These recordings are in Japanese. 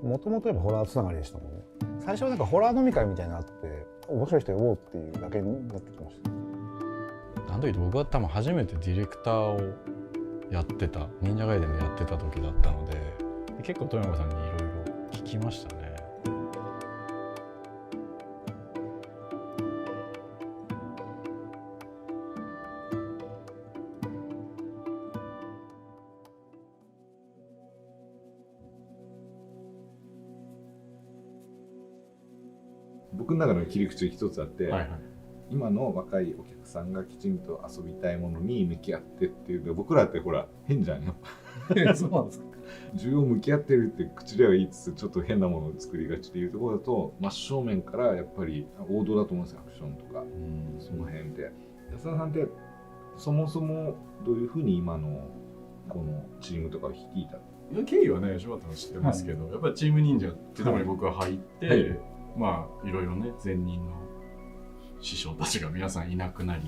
もともとやっぱホラーつながりでしたもんね。最初はなんかホラー飲み会みたいなのあって面白い人呼ぼうっていうだけになってきました。なんといって僕は多分初めてディレクターをやってた忍者ガイデンでやってた時だったので、結構豊永さんにいろいろ聞きましたね。僕の中の切り口一つあって、はいはい、今の若いお客さんがきちんと遊びたいものに向き合ってっていうの、僕らってほら変じゃんやっぱそうなんですか。需要向き合ってるって口では言いつつちょっと変なものを作りがちっていうところだと、真正面からやっぱり王道だと思うんですよ、アクションとかその辺で。安田さんってそもそもどういうふうに今のこのチームとかを率いた？いや経緯はね柴田さん知ってますけど、やっぱりチーム忍者っていうところに僕は入って、はい、まあいろいろね前任の師匠たちが皆さんいなくなり、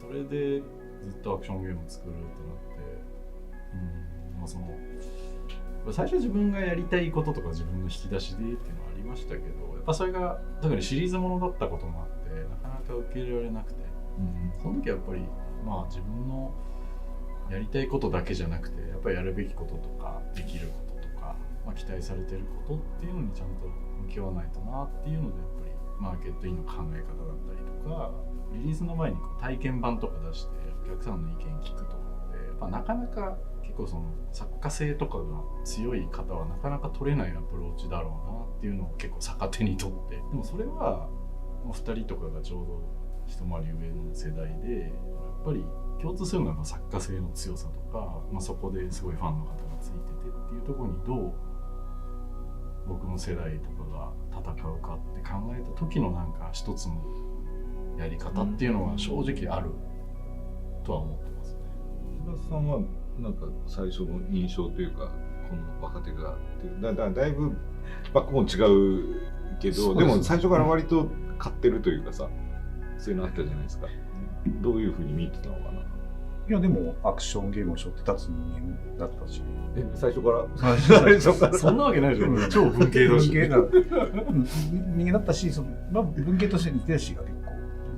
それでずっとアクションゲームを作るってなって、まあその最初自分がやりたいこととか自分の引き出しでっていうのはありましたけど、やっぱそれが特にシリーズものだったこともあってなかなか受け入れられなくて、その時はやっぱりまあ自分のやりたいことだけじゃなくてやっぱりやるべきこととかできることとか、まあ、期待されてることっていうのにちゃんと向き合わないとなっていうので、やっぱりマーケットインの考え方だったりとか、リリースの前にこう体験版とか出してお客さんの意見聞くとかで、やっぱなかなか結構その作家性とかが強い方はなかなか取れないアプローチだろうなっていうのを結構逆手に取って、でもそれは2人とかがちょうど一回り上の世代でやっぱり共通するのは作家性の強さとか、まあ、そこですごいファンの方がついててっていうところにどう僕の世代とかが戦うかって考えた時のなんか一つのやり方っていうのは正直あるとは思ってますね。柴田さんはなんか最初の印象というか、この若手がだいぶバックボーン違うけど、でも最初から割と買ってるというかさ、そういうのあったじゃないですか。どういうふうに見てたのかな。いやでもアクションゲームを背負って立つ人間だったし、最初から最初からそんなわけないじゃん。超文系だし。人間だったし、まあ、文系としてリテラシーが結構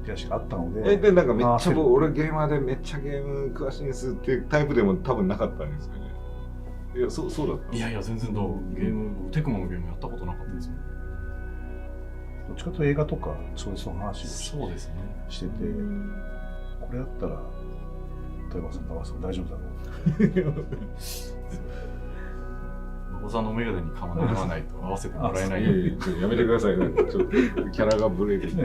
リテラシーがあったので。でなんかめっちゃ俺ゲーマーでめっちゃゲーム詳しいんですっていうタイプでも多分なかったんですよね。いやそうだった。いや全然ゲームテクモのゲームやったことなかったですもん。どっちかというと映画とかそういうその話をそうですねしてて、これだったら豊川さんと合わせて大丈夫だろうお子さんのメガネにかまならないと合わせてもらえないようにやめてくださいね。ちょっとキャラがブレる。喫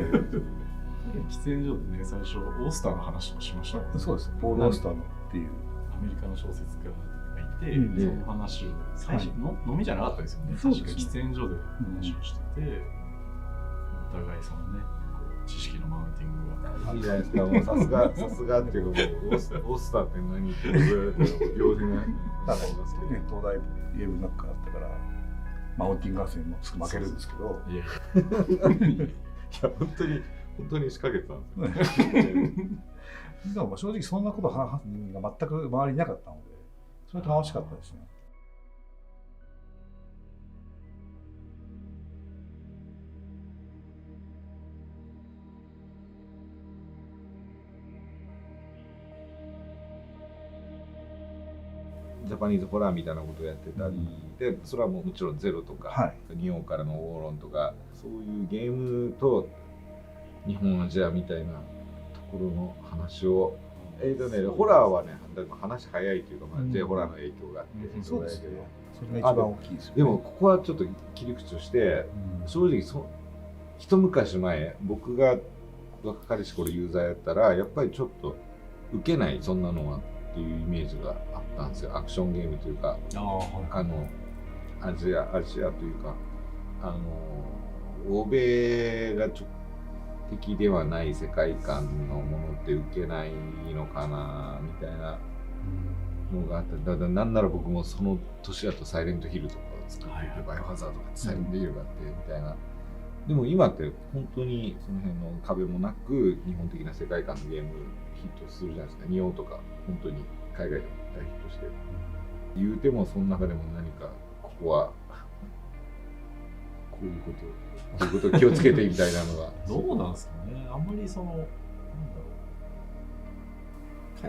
煙所でね、最初オースターの話をしましたね。そうです。ポール・オースターのっていうアメリカの小説家がいて、その話を最初の飲みじゃなかったですよね。確か喫煙所で話をしてて、お互いそのね知識のマウンティングがいいじゃないですか。もうさすがっていうか、もうオースターって何って言われてる両手が東大英文学科だったからマウンティング合戦も負けるんですけど、いや本当に仕掛けてたんですよ。でも正直そんなことが全く周りになかったので、それ楽しかったですね。ジャパニーズホラーみたいなことをやってたり、でそれはもちろんゼロとか、日本からのオーロンとか、そういうゲームと日本アジアみたいなところの話を、ホラーはね、話早いというか、J ホラーの影響があって、そうですけど、それが一番大きいですよね。でもここはちょっと切り口として、正直一昔前、僕が若かりし頃ユーザーやったら、やっぱりちょっと受けない、そんなのはっていうイメージがあったんですよ。アクションゲームというか、アジアというか、欧米が直的ではない世界観のものって受けないのかなみたいなのがあって、だからなんなら僕もその年だとサイレントヒルとかを作ってて、バイオハザードとかサイレントヒルがあってみたいな。でも今って本当にその辺の壁もなく日本的な世界観のゲームヒットするじゃないですか。日本とか本当に海外でも大ヒットしてる。言うてもその中でも何かここはういうことを気をつけてみたいなのがどうなんですかね。あんまりそのなんだろ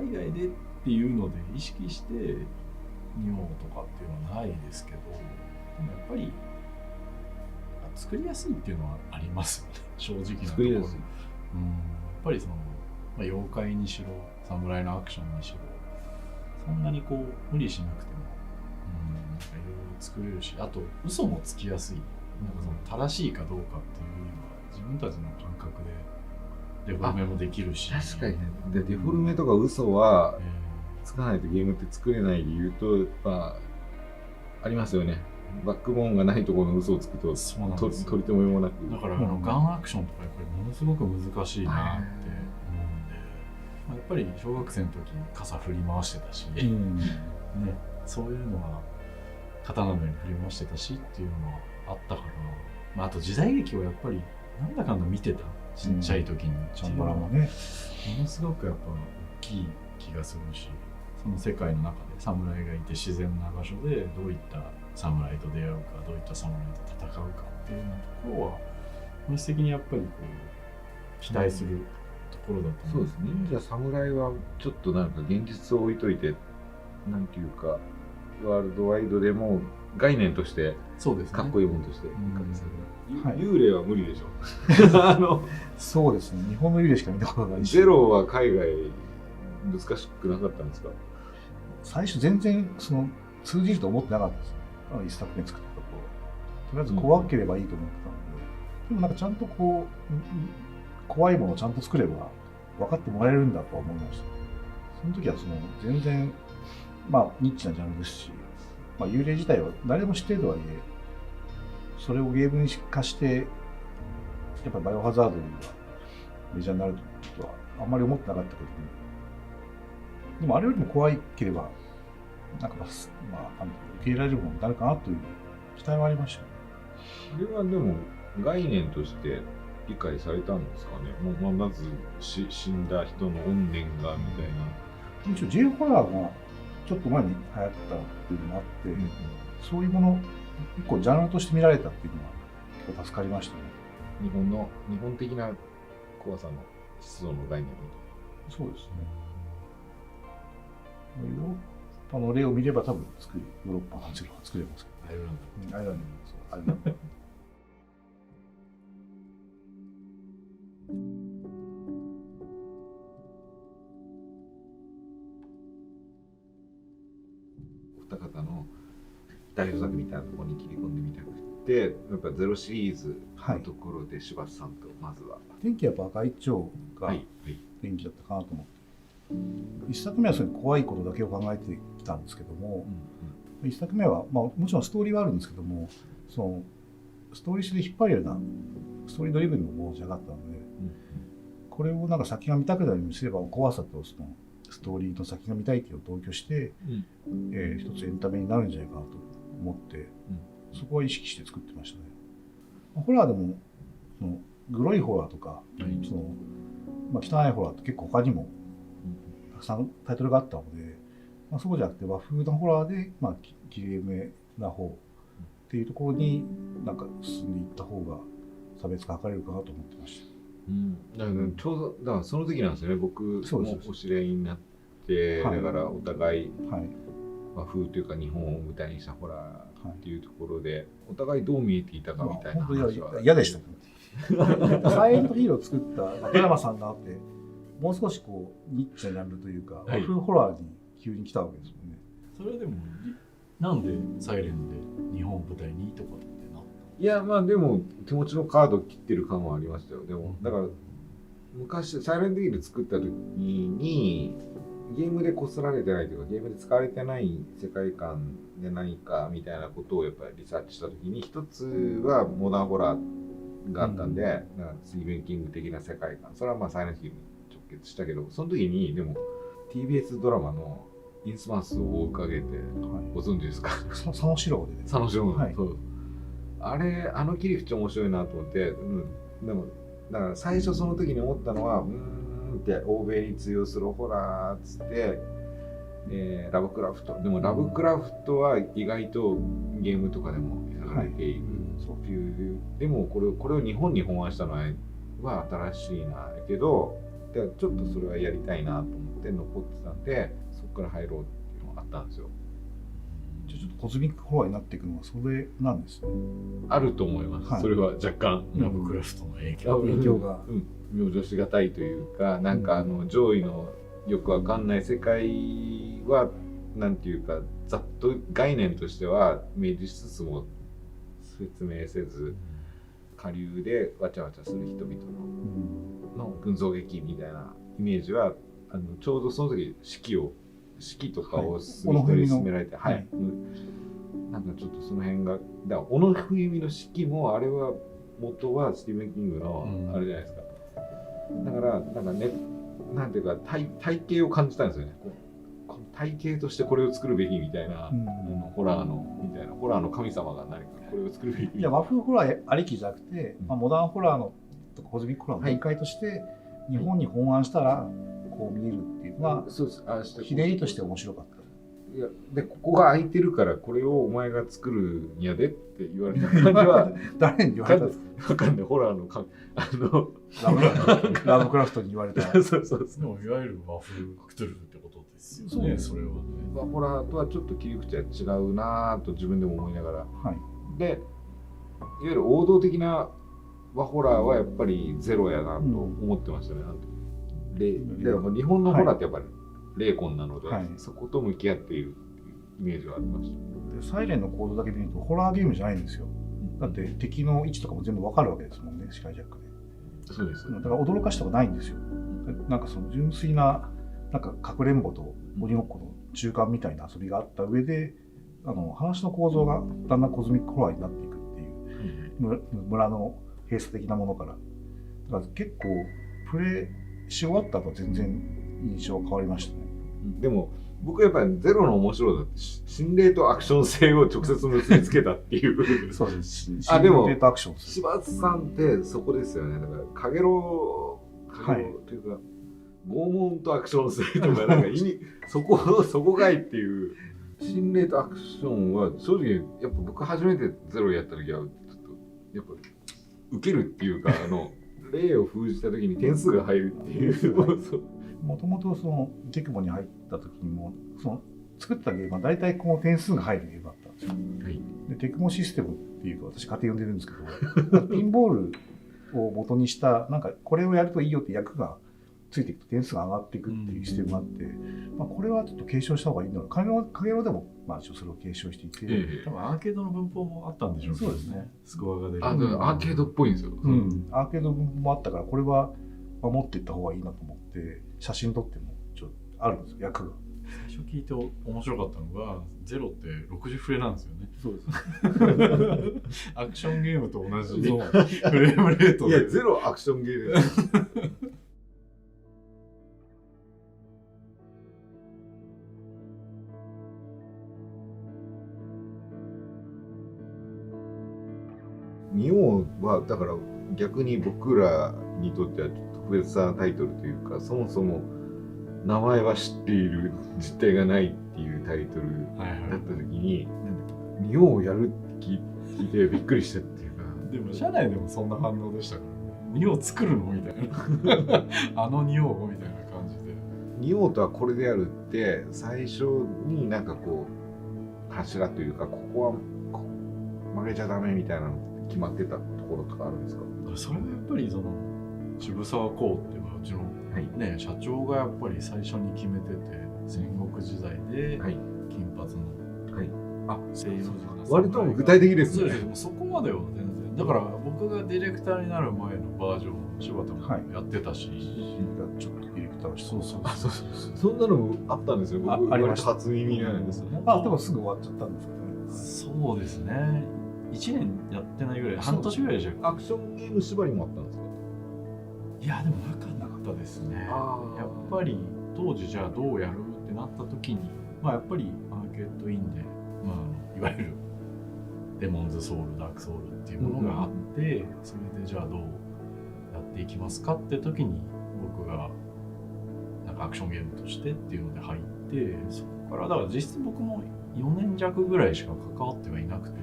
う、海外でっていうので意識して日本とかっていうのはないですけど、でもやっぱり作りやすいっていうのはありますよね、正直なところ。作りやすい。やっぱりその、妖怪にしろ侍のアクションにしろ、そんなにこう無理しなくても、なんかいろいろ作れるし、あと嘘もつきやすい。なんかその正しいかどうかっていうのは自分たちの感覚でデフォルメもできるし。確かにね。でデフォルメとか嘘はつかないとゲームって作れない理由と、ありますよね。バックボーンがないところの嘘をつくとそうなんですよ。取り留めもなく。だからガンアクションとかやっぱりものすごく難しいなって思うんで、やっぱり小学生の時傘振り回してたし、ね、そういうのは刀のように振り回してたしっていうのはあったから、あと時代劇をやっぱりなんだかんだ見てた、ちっちゃい時に、チャンバラもね、ものすごくやっぱ大きい気がするし、その世界の中で侍がいて自然な場所でどういった侍と出会うか、どういった侍と戦うかっていうようなところは本質的にやっぱりこう期待するところだと思そうですね。じゃあ侍はちょっとなんか現実を置いといて、なんていうかワールドワイドでも概念としてそうですね、かっこいいものとしてはい、幽霊は無理でしょ。そうですね、日本の幽霊しか見たことないし、ゼロは海外難しくなかったんですか？最初全然その通じると思ってなかったです。一作目作ったとりあえず怖ければいいと思ってたので、でもなんかちゃんとこう怖いものをちゃんと作れば分かってもらえるんだとは思いました。その時はその全然ニッチなジャンルですし、幽霊自体は誰でも知っているとはいえ、それをゲームに化してやっぱりバイオハザードがメジャーになるとはあんまり思ってなかったけど、でもあれよりも怖いければなんか受け入れられるものになるかなという期待はありましたね。あれはでも概念として理解されたんですかね。まず死んだ人の怨念がみたいな。一応 J ホラーがちょっと前に流行ったっていうのもあって、そういうもの一個ジャンルとして見られたっていうのは結構助かりましたね。日本的な怖さの思想の概念みたいな。そうですね。ヨーロッパの例を見れば多分ヨーロッパの話が作れますけど、アイルランドそうアイルランドお二方の代表作みたいなところに切り込んでみたくて、やっぱゼロシリーズのところで柴田さんとまずは。天気はやっぱ赤い蝶が天気だったかなと思って、一作目はそういう怖いことだけを考えてきたんですけども、一作目は、もちろんストーリーはあるんですけども、そのストーリー性で引っ張るようなストーリードリブンのものじゃなかったので、これをなんか先が見たくなるようにすれば怖さとそのストーリーの先が見たいっていうのを同居して、一つエンタメになるんじゃないかなと思って、そこは意識して作ってましたね。ホラーでもそのグロいホラーとか、その汚いホラーって結構他にもたくさんタイトルがあったので、そうじゃなくて和風なホラーできれいめな方っていうところになんか進んでいった方が差別化図れるかなと思ってました。だからちょうどだからその時なんですよね。僕もお知り合いになって、だからお互い和風というか日本を舞台にしたホラーっていうところで、お互いどう見えていたかみたいな話は嫌でしたけどサイレントヒーローを作ったドラマさんがあって、もう少しこうニッチなジャンルというか、和風ホラーに急に来たわけですもんね。それはでもなんでサイレンで日本を舞台にとかってなった？いやでも手持ちのカード切ってる感はありましたよ。でもだから昔サイレントヒール作った時にゲームでこすられてないというか、ゲームで使われてない世界観で何かみたいなことをやっぱりリサーチした時に、一つはモダンホラーがあったんで、だからスティーブン・キング的な世界観、それはサイレントヒールに直結したけど、その時にでも TBS ドラマのインスマンスを追いかけて、ご存知ですか？佐野史郎で、佐野史郎、はい、そうあの切り口面白いなと思って、でもだから最初その時に思ったのは、って欧米に通用するホラーっつって、ラブクラフト、でもラブクラフトは意外とゲームとかでもやられている、そうっていうでもこれを日本に本案したのは新しいなけど、でちょっとそれはやりたいなと思って残ってたんで、そこから入ろうっていうのがあったんですよ。じゃあちょっとコズミックホラーになっていくのはそれなんですね。あると思います、はい、それは若干ラブクラフトの影響が、描写しがたいというか、なんか上位のよくわかんない世界はなんていうかざっと概念としては明示しつつも説明せず、下流でわちゃわちゃする人々の群像劇みたいなイメージはちょうどその時式とかを進められて、はいなんかちょっとその辺がだから小野冬美の式もあれは元はスティーブン・キングのあれじゃないですか、だからなんかね、なんていうか体系を感じたんですよね。この体系としてこれを作るべきみたいな、ホラーの神様が何かこれを作るべき。じゃあ和風ホラーありきじゃなくて、モダンホラーのとかコズミックホラーの展開として、日本に本案したらこう見えるっていうのは、そうです。ひねりとして面白かった。いやでここが空いてるからこれをお前が作るんやでって言われた感じは誰に言われたんですか？わかんない、ホラーのラブクラフトに言われた。そうでもいわゆる和風クトゥルフってことですよね。それはね。ホラーとはちょっと切り口は違うなと自分でも思いながら、はい、でいわゆる王道的な和ホラーはやっぱりゼロやなと思ってましたね。で日本のホラーってやっぱり霊魂なので、そこと向き合っているっていうイメージがありました。でサイレンのコードだけ見るとホラーゲームじゃないんですよ。だって敵の位置とかも全部わかるわけですもんね、スカイジャックで。そうです。だから驚かしたことないんですよ。なんかその純粋ななんかかくれんぼと鬼ごっこの中間みたいな遊びがあった上で、話の構造がだんだんコズミックホラーになっていくっていう、村の閉鎖的なものから。だから結構プレイし終わった後は全然印象変わりましたね。でも僕はやっぱりゼロの面白さって心霊とアクション性を直接結びつけたっていうそうです。でも心霊とアクション柴田さんってそこですよね。だからかげろというか拷問とアクション性とかなんかそこがいっていう心霊とアクションは正直やっぱ僕初めてゼロやった時はちょっとやっぱ受けるっていうか霊を封じた時に点数が入るっていうもともとそのテクモに入った時にも作ったゲームは大体こう点数が入るゲームだったんですよ。はい、でテクモシステムっていうと私家庭呼んでるんですけどピンボールを元にしたなんかこれをやるといいよって役がついていくと点数が上がっていくっていうシステムがあって、これはちょっと継承した方がいいんだろう。影ろでもそれを継承していて、多分アーケードの文法もあったんでしょうね。そうですね。スコアが出る。アーケードっぽいんですよ。アーケード文法もあったからこれは守っていった方がいいなと思って写真撮ってもあるんですよ、役が。最初聞いて面白かったのがゼロって60フレなんですよね。そうです。アクションゲームと同じフレームレートで。いやゼロアクションゲームです。日本はだから逆に僕らにとっては特別なタイトルというか、そもそも名前は知っている実態がないっていうタイトルだった時に、日本をやるって聞いてびっくりしたっていうか。でも社内でもそんな反応でしたからね。日本作るのみたいな日本みたいな感じで。日本とはこれでやるって最初になんかこう柱というか、ここは曲げちゃダメみたいなの決まってたところとかあるんですか？それはやっぱり渋沢公っていうのはうちの、ね、社長がやっぱり最初に決めてて、戦国時代で金髪の西洋人の割と具体的ですね。そこまでは全然。だから僕がディレクターになる前のバージョン柴田もやってたし、ちょっとディレクターをして、そんなのもあったんですよ。僕ありました。初耳なんですよね。でもすぐ終わっちゃったんですけどね。そうですね。1年やってないぐらい、半年ぐらいじゃ。アクションゲーム縛りもあったんですか？いやでもなかったですね。やっぱり当時じゃあどうやるってなった時に、やっぱりアーケードインで、いわゆるデモンズソウル、ダークソウルっていうものがあって、それでじゃあどうやっていきますかって時に僕がなんかアクションゲームとしてっていうので入って、そこからだから実質僕も4年弱ぐらいしか関わってはいなくて、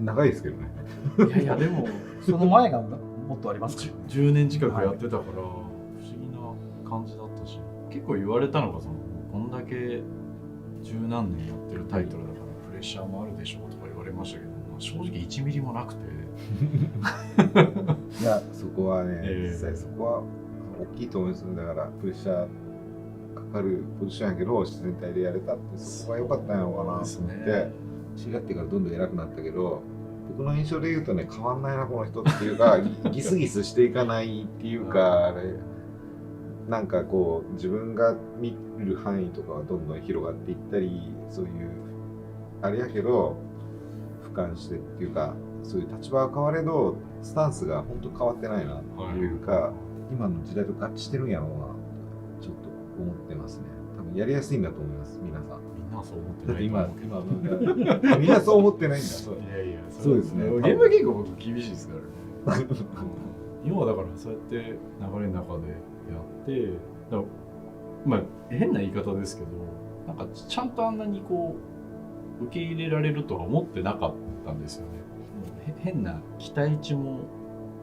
長いですけどね。いやでもその前がもっとありますからね。 10年近くやってたから不思議な感じだったし、結構言われたのがこんだけ十何年やってるタイトルだからプレッシャーもあるでしょうとか言われましたけど、正直1ミリもなくていやそこはね、実実際そこは大きいと思いますよ。だからプレッシャーかかるポジションやけど自然体でやれたって、そこが良かったんやろうかなと思って、違ってからどんどん偉くなったけど、僕の印象で言うとね、変わんないなこの人っていうかギスギスしていかないっていうか、あれなんかこう自分が見る範囲とかはどんどん広がっていったり、そういうあれやけど俯瞰してっていうか、そういう立場は変われどスタンスが本当変わってないなっていうか、今の時代と合致してるんやろうなちょっと思ってますね。多分やりやすいんだと思います皆さん。みんなそう思ってだってない今みんなそう思ってないんだ。そういやいやそうですね。現場結構僕厳しいですからね今はだからそうやって流れの中でやってだからまあ変な言い方ですけど、なんかちゃんとあんなにこう受け入れられるとは思ってなかったんですよね。変な期待値も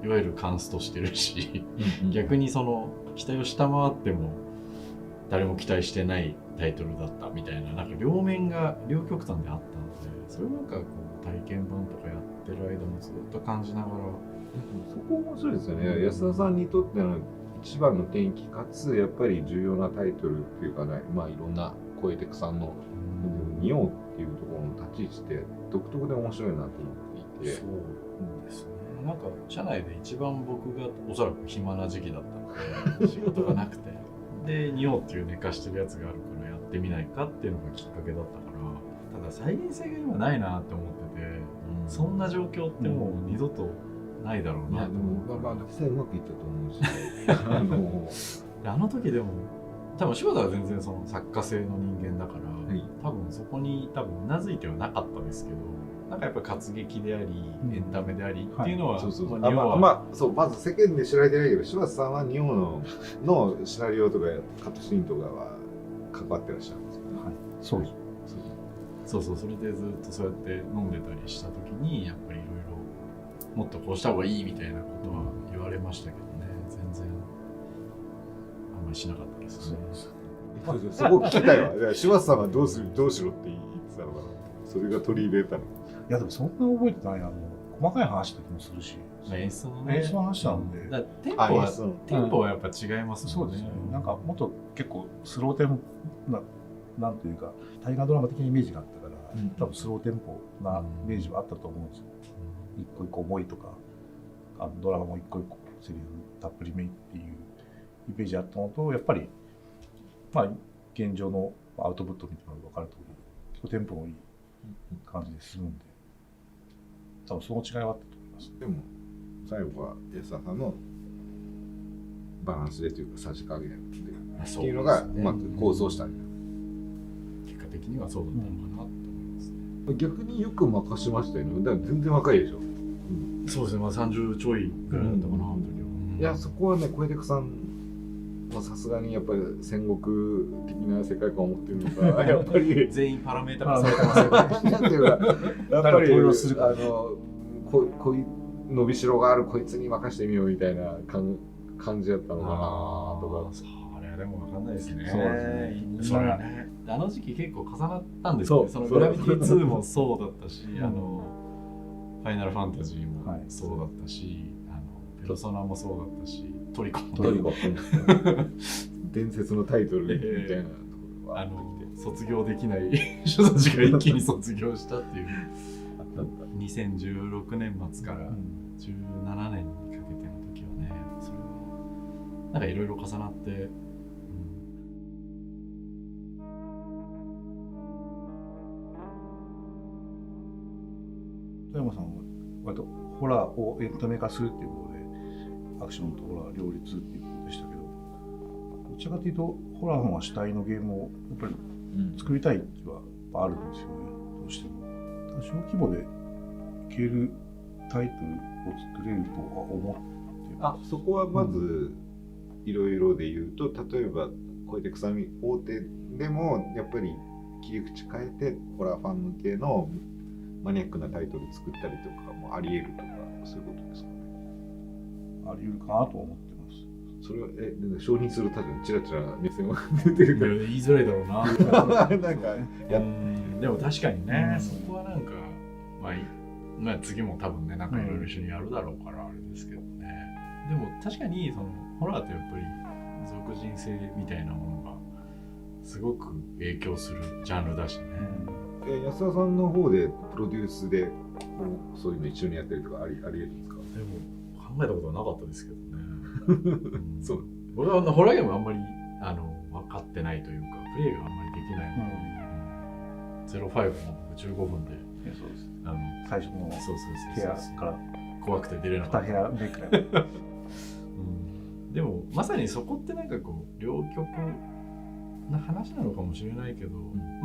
いわゆるカンストしてるし逆にその期待を下回っても誰も期待してないタイトルだったみたいな、なんか両面が両極端であったので、それをなんかこう体験版とかやってる間もずっと感じながら、そこ面白いですよね。安田さんにとっての一番の転機かつやっぱり重要なタイトルっていうかね、まあいろんな声テクさんの仁王っていうところの立ち位置って独特で面白いなと思っていて、そうですね。なんか社内で一番僕がおそらく暇な時期だったので仕事がなくてで仁王っていう寝かしてるやつがあるからやってみないかっていうのがきっかけだったから、ただ再現性が今ないなって思ってて、そんな状況ってもう二度とないだろうなと思う。まあ実際うまくいったと思うしあの時でも多分柴田は全然その作家性の人間だから、はい多分そこにうなずいてはなかったですけど、なんかやっぱ活劇であり、エンタメでありっていうのは、そうそうそう。まあ日本はまあそうまず世間で知られてないけど、柴田さんは日本のシナリオとかカットシーンとかは関わってらっしゃるんですよね。はい、そうです。そうそれでずっとそうやって飲んでたりした時にやっぱりいろいろもっとこうした方がいいみたいなことは言われましたけどね、全然あんまりしなかったですね。そうそこ聞きたいわ。だから柴田さんはどうしろって言ってたのかな。それが取り入れたの。いやでもそんな覚えてないな。細かい話だけもするし、演出のね、演出の話なんで、だからテンポはやっぱ違いますもんね。そうですね。なんかもっと結構スローテンポなんというか大河ドラマ的なイメージがあったから、多分スローテンポなイメージはあったと思うんですよ。一個一個思いとか、ドラマも一個一個セリフたっぷりめっていうイメージあったのと、やっぱりまあ現状のアウトプット見てもらうと分かる通り、結構テンポのいい感じで進むんで、多分その違いはあったと思います。でも最後は安田さんのバランスでというかさじ加減でっていうのがうまく構想したんだ。結果的にはそうだったのかなと思いますね。逆によく任しましたよね。だから全然若いでしょ。そうですね、まあ30ちょいぐらいだったかな、あの時は。いやそこはね、小出さんはさすがにやっぱり戦国的な世界観を持ってるのか、やっぱり全員パラメータがされてますよね。なんていうか、やっぱり登用するかこい伸びしろがあるこいつに任してみようみたいな感じだったのかなとか。それはでも分かんないですね。そうですね。それはね、あの時期結構重なったんですよね。そのグラビティ2もそうだったし、ファイナルファンタジーもそうだったし、ペルソナもそうだったし、トリコも伝説のタイトルみたいなところは卒業できない人たちが一気に卒業したっていう2016年末から17年にかけての時はね、それはなんかいろいろ重なって、富山さんは割とホラーをエンタメ化するっていうことでアクションとホラー両立っていうことでしたけど、どちらかというとホラーの方が主体のゲームをやっぱり作りたい気はあるんですよね、どうしても。ただ小規模でいけるタイトルを作れるとは思ってます。そこはまずいろいろで言うと、例えば小出さん大手でもやっぱり切り口変えてホラーファン向けのマニアックなタイトル作ったりとかもあり得るとか、そういうことですかね。あり得るかなと思ってます。それは承認する立場にチラチラ目線が出てるか言いづらいだろうな。らなんかでも確かにね、そこはなんか、まあ次も多分ね、なんかいろいろ一緒にやるだろうからあれですけどね。でも確かにそのホラーってやっぱり属人性みたいなものがすごく影響するジャンルだしね。安田さんの方でプロデュースでそういうの一緒にやったりとかあり得るんですか？でも考えたことはなかったですけどね。そう僕はホラーゲームあんまり分かってないというか、プレイがあんまりできないので、05も15分で、そうです。最初のそう部屋から怖くて出れなかった。2部屋目くらい。でもまさにそこってなんかこう両極な話なのかもしれないけど、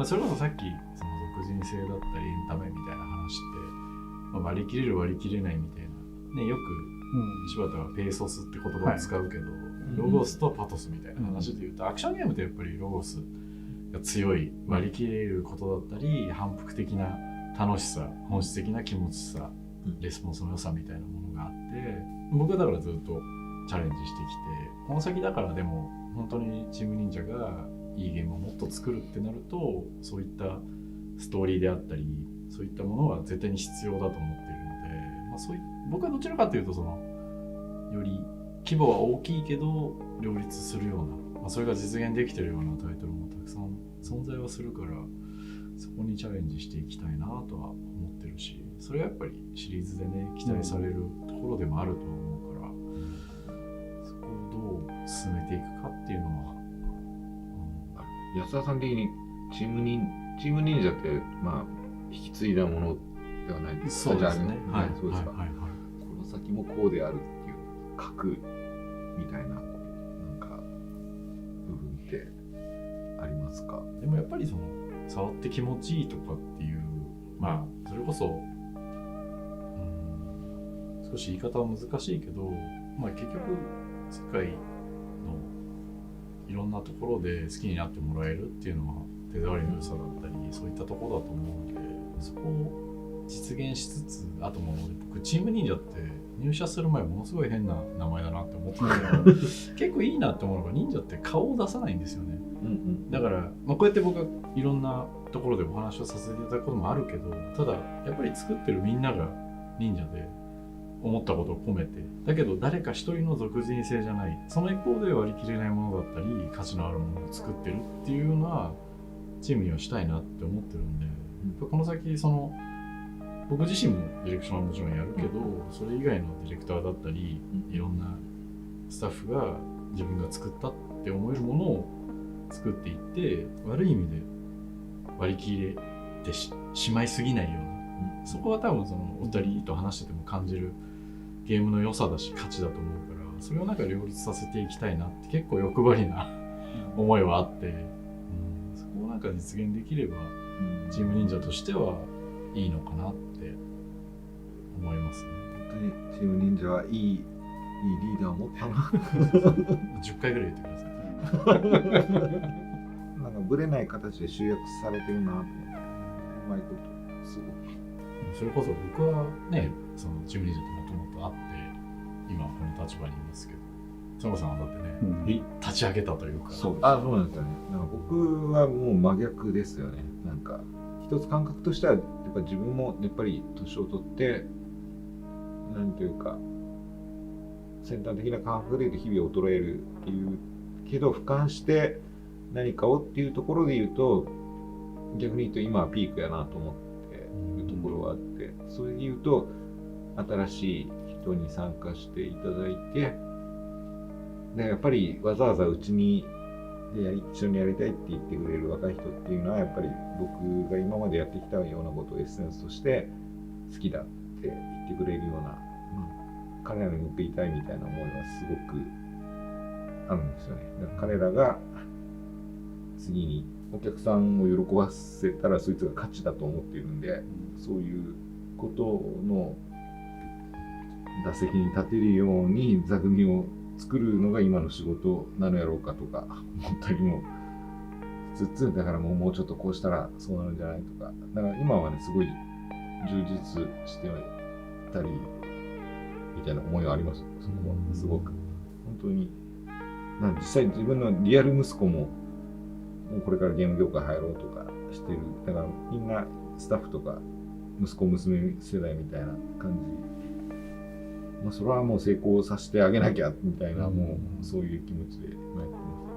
それこそさっきその属人性だったりエンタメみたいな話って、割り切れる割り切れないみたいな、ね、よく柴田はペーソスって言葉を使うけど、ロゴスとパトスみたいな話で言うと、アクションゲームってやっぱりロゴスが強い、割り切れることだったり、反復的な楽しさ、本質的な気持ちさ、レスポンスの良さみたいなものがあって、僕はだからずっとチャレンジしてきて、この先だからでも本当にチーム忍者がいいゲームをもっと作るってなると、そういったストーリーであったり、そういったものは絶対に必要だと思っているので、僕はどちらかというとより規模は大きいけど両立するような、それが実現できてるようなタイトルもたくさん存在はするから、そこにチャレンジしていきたいなとは思ってるし、それがやっぱりシリーズでね期待されるところでもあると思うから、そこをどう進めていくかっていうのは、安田さん的にチーム忍者って引き継いだものではないですか？そうですね。はい、そうですか。この先もこうであるっていう核みたいななんか部分ってありますか？でもやっぱり触って気持ちいいとかっていう、それこそ、少し言い方は難しいけど、結局世界のいろんなところで好きになってもらえるっていうのは手触りの良さだったり、そういったところだと思うので、そこを実現しつつ、あと僕チーム忍者って入社する前ものすごい変な名前だなって思ってたけど結構いいなって思うのが、忍者って顔を出さないんですよね。だから、こうやって僕はいろんなところでお話をさせていただくこともあるけど、ただやっぱり作ってるみんなが忍者で思ったことを込めて、だけど誰か一人の属人性じゃない、その一方で割り切れないものだったり価値のあるものを作ってるっていうのはチームにはしたいなって思ってるんで、この先僕自身もディレクションはもちろんやるけど、それ以外のディレクターだったり、いろんなスタッフが自分が作ったって思えるものを作っていって、悪い意味で割り切れて しまいすぎないような、そこは多分お二人と話してても感じるゲームの良さだし価値だと思うから、それをなんか両立させていきたいなって結構欲張りな思いはあって、そこをなんか実現できればチーム忍者としてはいいのかなって思いますね。本当にチーム忍者はいいリーダーを持ったな10回ぐらい言ってくださいなんかブレない形で集約されてるなと思って、うまいことすごく。それこそ僕はね、そのチーム忍者ともともと会って今この立場にいますけど、佐野さんはだってね、立ち上げたというか。そうなんですよね。なんか僕はもう真逆ですよね。なんか一つ感覚としてはやっぱ自分もやっぱり年を取ってなんていうか先端的な感覚で言うと日々衰えるっていうけど、俯瞰して何かをっていうところで言うと、逆に言うと今はピークやなと思っているところはあって、それで言うと新しい人に参加していただいて、でやっぱりわざわざうちに一緒にやりたいって言ってくれる若い人っていうのは、やっぱり僕が今までやってきたようなことをエッセンスとして好きだって言ってくれるような、彼らに乗っていたいみたいな思いはすごくあるんですよね。だから彼らが次にお客さんを喜ばせたらそいつが価値だと思っているんで、そういうことの打席に立てるように座組を作るのが今の仕事なのやろうかとか思ったりもつつ、だからもうちょっとこうしたらそうなるんじゃないとか、だから今はねすごい充実してたりみたいな思いはあります。そこはすごく本当に実際自分のリアル息子ももうこれからゲーム業界入ろうとかしてる。だからみんなスタッフとか息子娘世代みたいな感じ、それはもう成功させてあげなきゃみたいな、もうそういう気持ちでやってます。